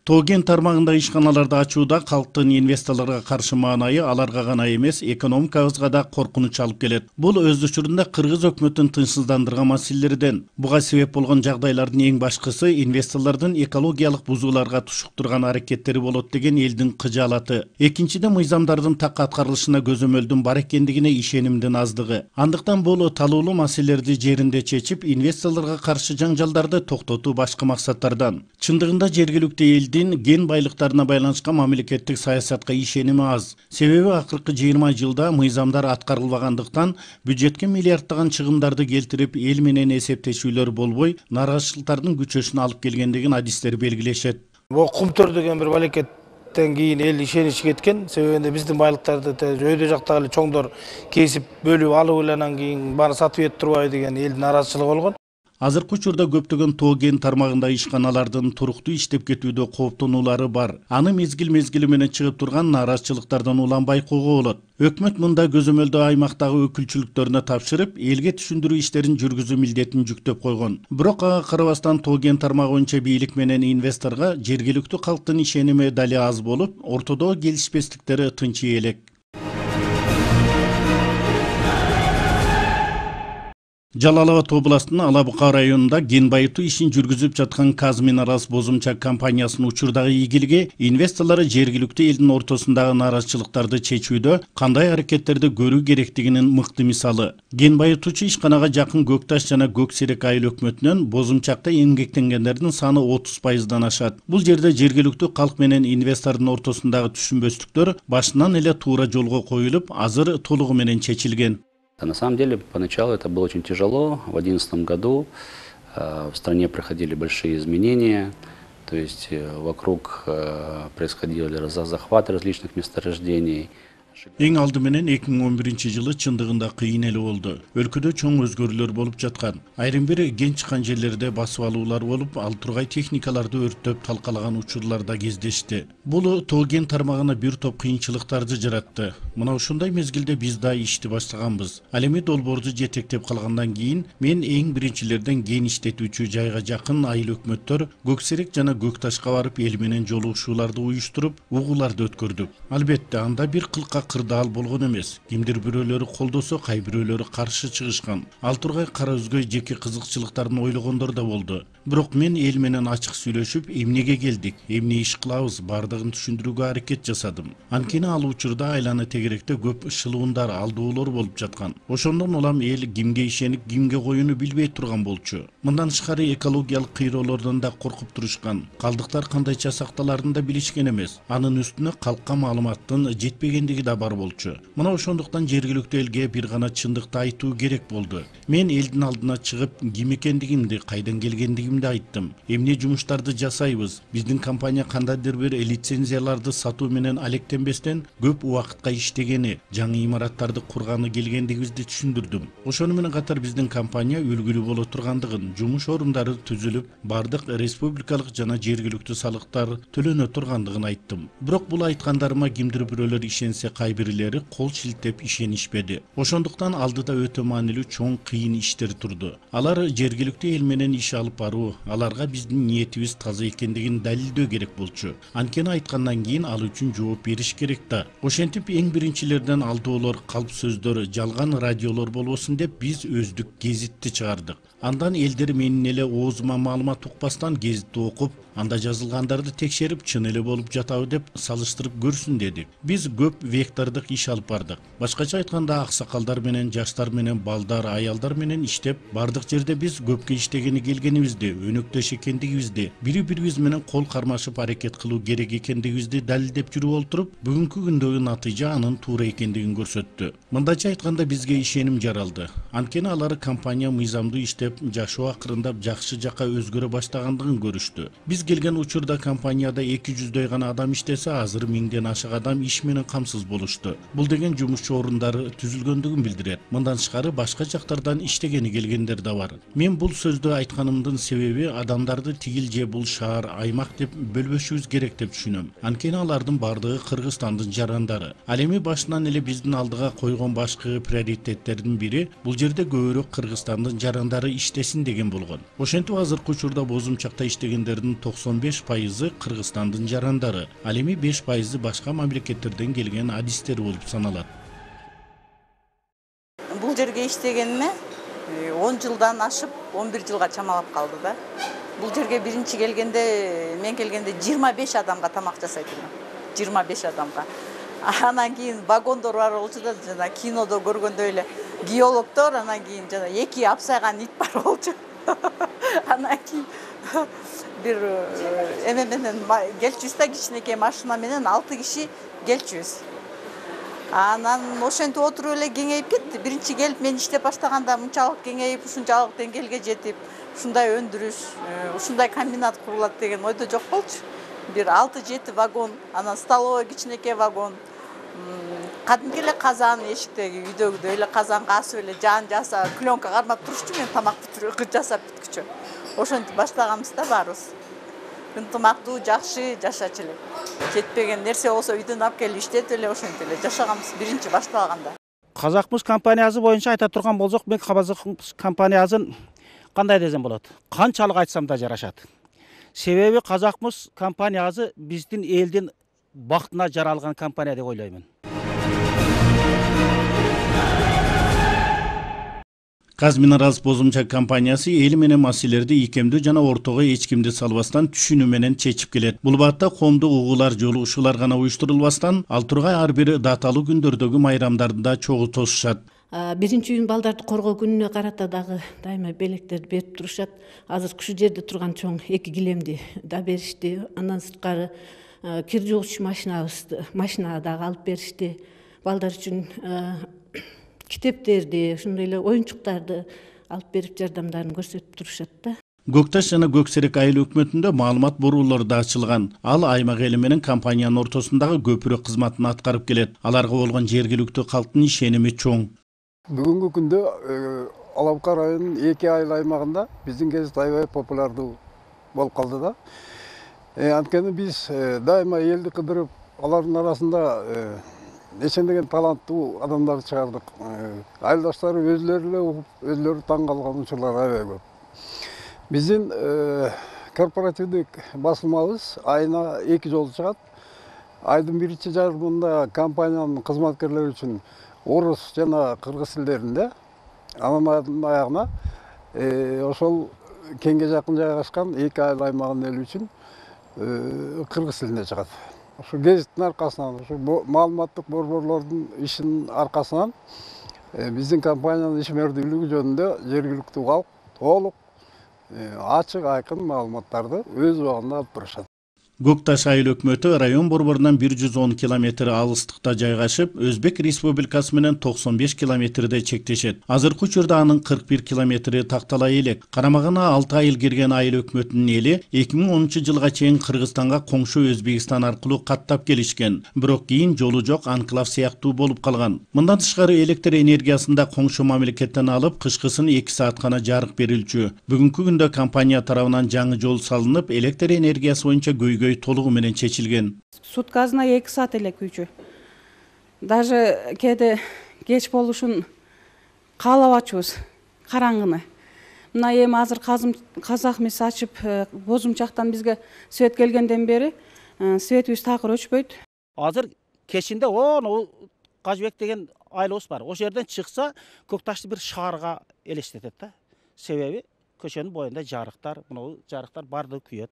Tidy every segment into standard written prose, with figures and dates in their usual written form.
Тоген тармагында ишканаларды ачууда калктын инвесторлорго каршы маанайы аларга гана эмес, экономикабызга да коркунуч алып келет. Бул өз учурунда кыргыз өкмөтүн тынчсыздандырган маселелерден. Буга себеп болгон жагдайлардын эң башкысы инвесторлордун экологиялык бузууларга тушуктурган аракеттери болот деген элдин кыжаалаты. Экинчиден, мыйзамдардын так аткарылышына көзөмөлдүн бар экендигине ишенимдин аздыгы. Андыктан бул талуулуу маселелерди жеринде чечип, инвесторлорго каршы жаңжалдарды токтотуу башкы максаттардан. Чындыгында жергиликтүү ген байлыктарына байланышкан мамлекеттик саясатка ишеними аз. Себеби акыркы 20 жылда мыйзамдар аткарылбагандыктан бюджетке миллиарддаган чыгымдарды келтирип, эл менен эсептешүүлөр болбой, нааразычылыктардын күчөсүнө алып келгендигин адистер белгилешет. Бул кумтөр деген бир балекеттен кийин эл ишенич кеткен. Себебинде биздин байлыктарды өйдө жактагы эле чоңдор кесип бөлүп алып эле анан кийин баары сатып этип турбайбы деген элдин нааразычылыгы болгон. Азыркы учурда көптөгөн Тоген тармагында ишканалардын туруктуу иштеп кетүүдө кооптонуулары бар. Аны мезгил менен чыгып турган нааразычылыктардан улам байкоого болот. Өкмөт мында көзөмөлдөө аймактагы өкүлчүлүктөрүнө тапшырып, элге түшүндүрүү иштерин жүргүзүү милдетин жүктөп койгон. Бирок ага карабастан Тоген тармагы боюнча бийлик менен инвесторго жергиликтүү калктын ишеними дали аз болуп, ортодо келишпестиктери тынчый элек. Жалал Абад областынын Алабука районунда ген байытуу ишин жүргүзүп жаткан Казминералс бозумча компаниясынын учурдагы ийгилиги инвесторлору жергиликтүү элдин ортосундагы нааразычылыктарды чечүүдө кандай аракеттерди көрүү керектигинин мыкты мисалы. Ген байытуучу ишканага жакын Көкташ жана Көксерек айыл өкмөтүнөн бозумчакта эмгектенгендердин саны 30%дан ашат. Бул жерде жергиликтүү калк менен инвестордун ортосундагы түшүнбөстүктөр башынан эле туура жолго коюлуп, азыр толугу менен чечилген. На самом деле, поначалу это было очень тяжело. В 2011 году в стране проходили большие изменения, то есть вокруг происходили захваты различных месторождений. Эң алды менен 2011-жылы чындыгында кыйын эле болду. Өлкөдө чоң өзгөрүүлөр болуп жаткан. Айрым бир ген чыккан жерлерде басып алуулар болуп, ал тургай техникаларды өрттөп талкалаган учурлар да кездешти. Бул Тоген тармагына бир топ кыйынчылыктарды жаратты. Мына ушундай мезгилде биз да ишти баштаганбыз. Ал эми долбоорду жетектеп калгандан кийин мен эң биринчилерден ген иштетүүчү жайга жакын айыл өкмөттөр Көксерек жана Көкташка барып эл менен жолугушууларды уюштуруп, угууларды өткөрдүк. Албетте, анда бир кылка кырдаал болгон эмес. Кимдир бирөөлөрү колдосо, кай бирөөлөрү каршы чыгышкан. Ал тургай кара өзгөй жеке кызыкчылыктарын ойлогондор да болду. Бирок мен эл менен ачык сүйлөшүп, эмнеге келдик, эмне иш кылабыз, бардыгын түшүндүрүүгө аракет жасадым. Анткени ал учурда айланы тегеректе көп шылуундар, алдоолор болуп жаткан. Ошондон улам эл кимге ишенип, кимге коюуну билбей турган болчу. Мындан тышкары экологиялык кыйроолордон да коркуп турушкан. Калдыктар кандайча сакталарын да билишкен эмес. Анын үстүнө калкка маалыматтын жетпегендиги да бар болчу. Мына ошондуктан жергиликтүү элге бир гана чындыкты айтуу керек болду. Мен элдин алдына чыгып, ким экендигимди, кайдан келгендигимди айттым. Эмне жумуштарды жасайбыз? Биздин компания кандайдыр бир лицензияларды сатуу менен алектенбестен көп убакытка иштегени, жаңы имараттарды курганы келгендигибизди түшүндүрдүм. Ошону менен катар биздин компания үлгүлүү боло тургандыгын, жумуш орундары түзүлүп, бардык республикалык жана жергиликтүү салыктар төлөнө тургандыгын айттым. Бирок бул айткандарыма кимдир бирөөлөр ишенсе, кай бирлери кол шилтеп ишенишпеди. Ошондуктан алдыда өтө маанилүү чоң кыйын иштер турду. Алар жергиликтүү эл менен иш алып баруу, аларга биздин ниетибиз таза экендигин далилдөө керек болчу. Анткени айткандан кийин ал үчүн жооп бериш керек да. Ошентип эң биринчилерден алдоолор, калп сөздөр, жалган радиолор болбосун деп биз өздүк гезитти чыгардык. Андан элдер менин эле оозума маалымат укпастан гезитти окуп, анда жазылгандарды текшерип, чын эле болуп жатабы деп салыштырып көрсүн дедик. Биз көп вектордук иш алып бардык. Башкача айтканда, аксакалдар менен, жаштар менен, балдар, аялдар менен иштеп, бардык жерде биз көпкө иштегени келгенибизди, өнөктөш экендигибизди, бири-бирибиз менен кол кармашып аракет кылуу керек экендигибизди далилдеп жүрүп олтуруп, бүгүнкү күндөгү натыйжа анын туура экендигин көрсөттү. Мындайча айтканда, бизге ишеним жаралды. Анткени алар компания мыйзамдуу иштеп, жашоо акырындап жакшы жакка өзгөрө баштагандыгын көрүштү. Биз келген учурда компанияда 200дөй гана адам иштесе, азыр 1000ден ашык адам иш менен камсыз болушту. Бул деген жумушчу орундары түзүлгөндүгүн билдирет. Мындан тышкары башка жактардан иштегени келгендер да бар. Мен бул сөздү айтканымдын себеби адамдарды тигил же бул шаар, аймак деп бөлбөшүбүз керек деп түшүнөм. Анткени алардын бардыгы Кыргызстандын жарандары. Ал эми башынан эле биздин алдыга койгон башкы приоритеттердин бири бул жерде көбүрөөк Кыргызстандын жарандары иштесин деген болгон. Ошентип азыркы учурда бозумчакта иштегендердин 95%ы Кыргызстандын жарандары, ал эми 5% башка мамлекеттерден келген адистер болуп саналат. Бул жерге иштегениме 10 жылдан ашып 11 жылга чамалап калды да. Бул жерге биринчи келгенде, мен келгенде 25 адамга тамак жасайт элем. 25 адамга. Анан кийин вагондор бар болчу да, жана кинодо көргөндөй эле геологдор, анан кийин жана 2 апсайган ит бар болчу. Анан кийин бир эме менен келчүбүз да, кичинекей машина менен 6 киши келчүбүз. Анан ошентип отуруп эле кеңейип кетти. Биринчи келип мен иштеп баштаганда мынчалык кеңейип, ушунчалык деңгээлге жетип, ушундай өндүрүш, ушундай комбинат курулат деген ойдо жок болчу. Бир 6-7 вагон, анан столовый кичинекей вагон, кадимки эле казан эшиктеги үйдөгүдөй эле казанга асып эле жаан жаса, пленка кармап турушчу, мен тамак жасап бүткүчү. Ошентип баштаганбыз да баарыбыз. Ынтымактуу, жакшы жашачу элек. Жетпеген нерсе болсо үйдөн алып келип иштетип эле ошентип эле жашаганбыз биринчи башталганда. Казакмыс компаниясы боюнча айта турган болсок, мен Казакмыс компаниясын кандай десем болот? Канчалык айтсам да жарашат. Себеби Казакмыс компаниясы биздин элдин бактына жаралган компания деп ойлоймун. Казминералс бозумча компаниясы эл менен маселелерди икемдүү жана ортого эч кимди салбастан түшүнүү менен чечип келет. Бул баатта коомдук угуулар, жолугушуулар гана уюштурулбастан, ал тургай ар бир даталуу күндөрдөгү майрамдарды да чогуу тосушат. Биринчи күн балдарды коргоо күнүнө карата дагы дайыма белектерди берип турушат. Азыр ушул жерде турган чоң 2 килемди да беришти. Андан сырткары кир жугуучу машина дагы алып беришти. Балдар үчүн китептерди, ошондой эле оюнчуктарды алып берип жардамдарын көрсөтүп турушат да. Көкташ жана Көксерек айыл өкмөтүндө маалымат борулары да ачылган. Ал аймак эли менен компаниянын ортосундагы көпүрө кызматын аткарып келет. Аларга болгон жергиликтүү калктын ишеними чоң. Бүгүнкү күндө Алапка районунун 2 айыл аймагында биздин гезит аябай популярдуу болуп калды да. Анткени биз дайыма элди кыдырып, алардын арасында эчендеген таланттуу адамдарды чыгардык. Айылдаштары өзлөрү эле угуп, өзлөрү таң калган учурлар аябай көп. Биздин корпоративдик басылмабыз айына 2 жолу чыгат. Айдын биринчи жарымында компаниянын кызматкерлери үчүн орус жана кыргыз тилдеринде, анан аягына ошол кеңге жакын жайгашкан 2 айыл аймагынын эли үчүн кыргыз тилинде чыгат. Ошо гезиттин аркасынан, ошо маалыматтык борборлордун ишинин аркасынан биздин компаниянын ишмердүүлүгү жөнүндө жергиликтүү калк толук ачык айкын маалыматтарды өз убагында алып турушат. Көкташ айыл өкмөтү район борборунан 110 километр алыстыкта жайгашып, Өзбек Республикасы менен 95 километрде чектешет. Азыркы учурда анын 41 километри тактала элек. Карамагына 6 айыл кирген айыл өкмөтүнүн эли 2010-жылга чейин Кыргызстанга коңшу Өзбекстан аркылуу каттап келишкен. Бирок кийин жолу жок анклав сыяктуу болуп калган. Мындан тышкары электр энергиясында коңшу мамлекеттен алып, кышкысын 2 саат гана жарык берилчү. Бүгүнкү күндө компания тарабынан жаңы жол салынып, электр энергиясы боюнча көйгөй толугу менен чечилген. Суткасына 2 саат эле күйчү. Даже кээде кеч болушун каалап ачыбыз, караңгыны. Мына эми азыр Казакмыс ачып, бозумчактан бизге свет келгенден бери светибиз такыр өчпөйт. Азыр кечинде Кажыбек деген айылыбыз бар. Ошол жерден чыкса, Көкташты бир шаарга элестетет да. Себеби көчөнүн боюнда жарыктар, мына жарыктар барды күйөт.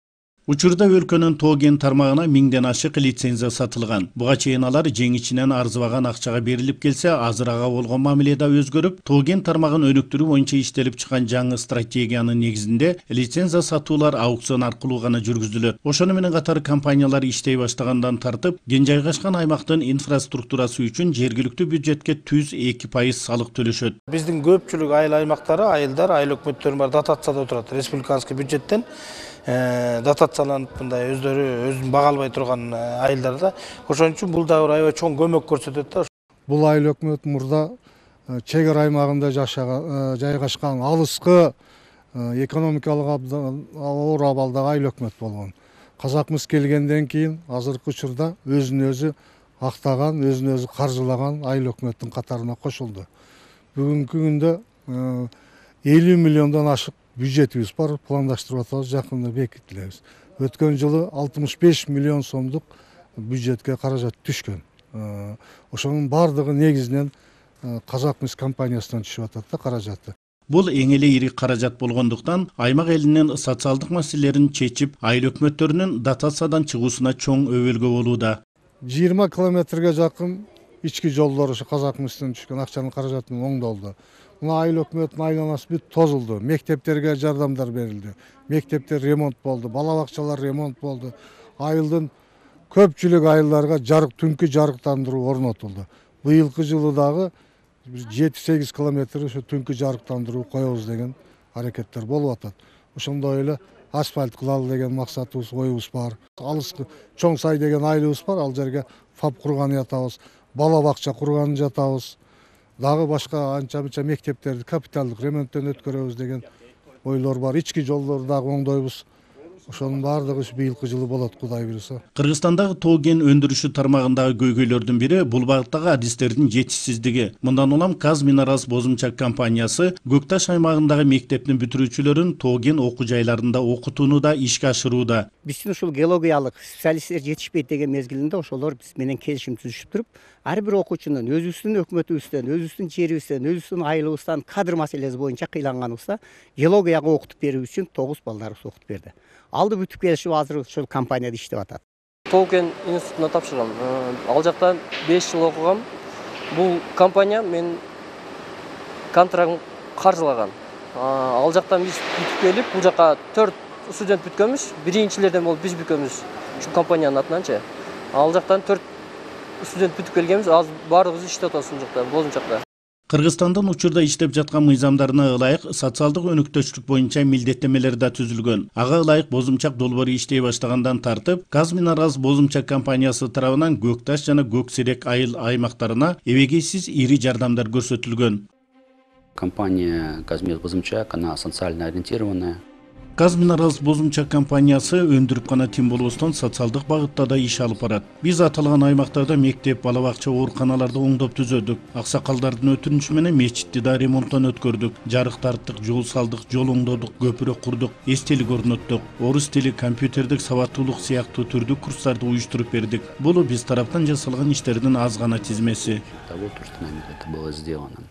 Учурда өлкөнүн Тоген тармагына 1000ден ашык лицензия сатылган. Буга чейин алар жеңичинен арзыбаган акчага берилип келсе, азыр ага болгон мамиле да өзгөрүп, Тоген тармагын өнүктүрүү боюнча иштелип чыккан жаңы стратегиянын негизинде лицензия сатуулар аукцион аркылуу гана жүргүзүлөт. Ошону менен катар компаниялар иштей баштагандан тартып, ген жайгашкан аймактын инфраструктурасы үчүн жергиликтүү бюджетке түз 2% салык төлөшөт. Биздин көпчүлүк айыл аймактары, айылдар, айыл өкмөттөрү бар дотацияда турат. Республиканский бюджеттен дотацияланып мындай өздөрү өзүн бага албай турган айылдарда. Ошон үчүн бул да аябай чоң көмөк көрсөтөт да. Бул айыл өкмөт мурда чек ара аймагында жайгашкан алыскы экономикалык оор абалдагы айыл өкмөт болгон. Казакмыс келгенден кийин азыркы учурда өзүн өзү актаган, өзүн өзү каржылаган айыл өкмөттүн катарына кошулду. Бүгүнкү күндө 50 миллиондон ашык бюджетибиз бар, пландаштырып атабыз, жакында бекитилебиз. Өткен жылы 65 миллион сомдук бюджетке каражат түшкөн. Ошонун бардыгы негизинен Казакмыс компаниясынан түшүп атат да каражаты. Бул эң эле ири каражат болгондуктан аймак элинин социалдык маселелерин чечип, айыл өкмөттөрүнүн дотациядан чыгуусуна чоң өбөлгө болууда. 20 километрге жакын ички жолдор ушу Казакмыстан түшкөн акчанын каражатынан оңдолду. Мына айыл өкмөттүн айланасы бүт тозулду. Мектептерге жардамдар берилди. Мектептер ремонт болду, бала бакчалар ремонт болду. Айылдын көпчүлүк айылдарга түнкү жарыктандыруу орнотулду. Быйылкы жылы дагы 7-8 километр ушу түнкү жарыктандыруу коебуз деген аракеттер болуп атат. Ошондой эле асфальт кылалы деген максатыбыз, оюбуз бар. Алыскы Чоң Сай деген айылыбыз бар, ал жерге ФАП курганы жатабыз, бала бакча курганы жатабыз. Дагы башка анча-мынча мектептерди капиталдык ремонттон өткөрөбүз деген ойлор бар. Ички жолдорду дагы оңдойбуз. Ошонун баардыгы быйылкы жылы болот, Кудай буйруса. Кыргызстандагы тоо кен өндүрүшү тармагындагы көйгөйлөрдүн бири бул багыттагы адистердин жетишсиздиги. Мындан улам Казминералс Бозумчак компаниясы Көкташ аймагындагы мектептин бүтүрүүчүлөрүн тоо кен окуу жайларында окутууну ишке ашырууда. Биздин ушул геологиялык специалисттер жетишпейт деген мезгилинде ошолор биз менен келишим түзүшүп туруп, ар бир окуучунун өзүбүздүн өкмөтүбүздөн, өзүбүздүн жерибизден, өзүбүздүн айылыбыздан кадр маселеси боюнча кыйланганыбызда геологияга окутуп берүү үчүн 9 балдарыбыз окутуп берди. Алды бүтүп келишип азыр ушул компанияда иштеп атат. Тоо кен институтуна тапшыргам. Ал жакта 5 жыл окугам. Бул компания мен контрактын каржылаган. Ал жактан биз бүтүп келип, бул жака 4 студент бүткөнбүз. Биринчилерден болуп биз бүткөнбүз. Ушул компаниянын атынанчы. Ал жактан 4 студент бүтүп келгенбиз. Азыр баарыбыз иштеп атабыз ушул жакта, Бозумчакта. Кыргызстандын учурда иштеп жаткан мыйзамдарына ылайык социалдык өнүктүчүлүк боюнча милдеттемелер да түзүлгөн. Ага ылайык Бозумчак долбоору иштей баштагандан тартып, Казминералс Бозумчак компаниясы тарабынан Көкташ жана Көксерек айыл аймактарына эбегейсиз ири жардамдар көрсөтүлгөн. Компания Казминералс Бозумчак, она социально ориентированная. Казминералс Бозумчак компаниясы өндүрүп гана тим болбостон социалдык багытта да иш алып барат. Биз аталган аймактарда мектеп, бала бакча, ооруканаларды оңдоп түзөдүк. Аксакалдардын өтүнүчү менен мечитти да ремонттон өткөрдүк. Жарык тарттык, жол салдык, жол оңдодук, көпүрө курдук, эстелик орноттук. Орус тили, компьютердик сабаттуулук сыяктуу түрдүү курстарды уюштуруп бердик. Бул биз тараптан жасалган иштердин аз гана тизмеси. Того, что нами это было сделано.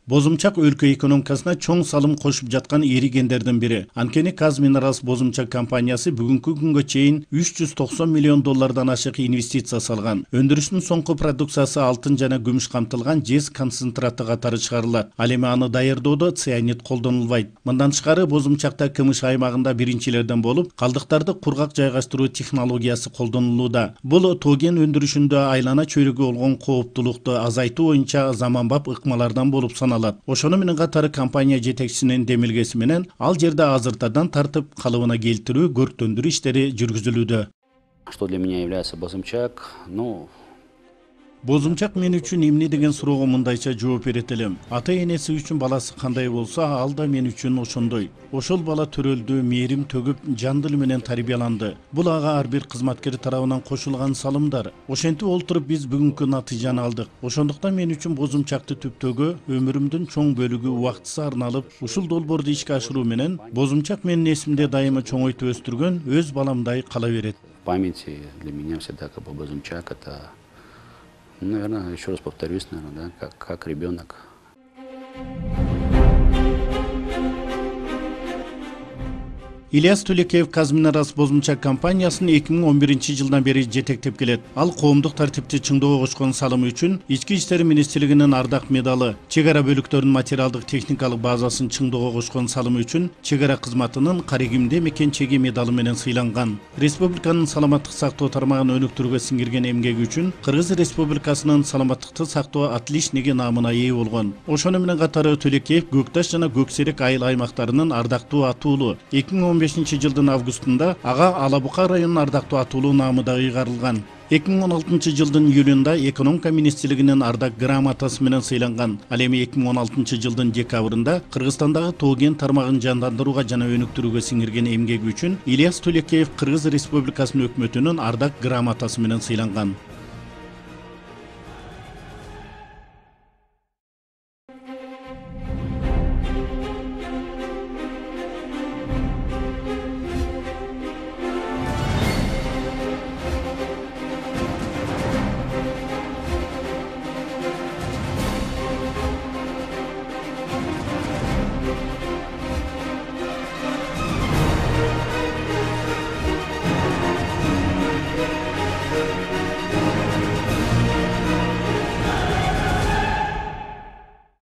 Бозумчак өлкө экономикасына чоң салым кошуп жаткан ири кендердин бири. Анткени Казминералс Бозумчак компаниясы бүгүнкү күнгө чейин 390 миллион доллардан ашык инвестиция салган. Өндүрүштүн соңку продукциясы алтын жана күмүш камтылган жез концентраты катары чыгарылат. Ал эми аны даярдоодо цианид колдонулбайт. Мындан тышкары Бозумчакта КМШ аймагында биринчилерден болуп, калдыктарды кургак жайгаштыруу технологиясы колдонулууда. Бул тоо кен өндүрүшүндө айлана чөйрөгө болгон кооптулукту азайтуу боюнча заманбап ыкмалардан болуп саналат. Ошону менен катары компания жетекчисинин демилгеси менен ал жерде азыртадан тартып калыбына келтирүү, көрктөндүрүү иштери жүргүзүлүүдө. Что для меня является Бозумчак? Бозумчак мен үчүн эмне деген суроого мындайча жооп берет элем. Ата энеси үчүн баласы кандай болсо, ал да мен үчүн ошондой. Ошол бала төрөлдү, мээрим төгүп, жан дил менен тарбияланды. Бул ага ар бир кызматкер тарабынан кошулган салымдар. Ошентип олтуруп биз бүгүнкү натыйжаны алдык. Ошондуктан мен үчүн Бозумчакты түптөөгө өмүрүмдүн чоң бөлүгү убактысы арналып, ушул долбоорду ишке ашыруу менен Бозумчак менин эсимде дайыма чоңойтуп өстүргөн өз баламдай кала берет. В памяти для меня всегда как бы Бозумчак это, наверное, еще раз повторюсь, наверное, да, как ребенок. Ильяс Төлекеев Казминералс Бозумчак компаниясын 2011 жылдан бери жетектеп келет. Ал коомдук тартипти чыңдоого кошкон салымы үчүн Ички иштер министрлигинин ардак медалы, чек ара бөлүктөрүнүн материалдык техникалык базасын чыңдоого кошкон салымы үчүн чек ара кызматынын Карегимде мекенчеги медалы менен сыйланган. Республиканын саламаттык сактоо тармагын өнүктүрүүгө сиңирген эмгеги үчүн Кыргыз Республикасынын саламаттыкты сактоо отличниги наамына ээ болгон. Ошону менен катары Төлекеев Көкташ жана Көксерек айыл аймактарынын ардактуу атуулу. 2015 жылдын августунда ага Алабука районунун ардактуу атуулу наамы да ыйгарылган. 2016 жылдын июлунда экономика министрлигинин ардак грамотасы менен сыйланган. Ал эми 2016 жылдын декабрында Кыргызстандагы тоо кен тармагын жандандырууга жана өнүктүрүүгө сиңирген эмгеги үчүн Ильяс Төлекеев Кыргыз Республикасынын өкмөтүнүн ардак грамотасы менен сыйланган.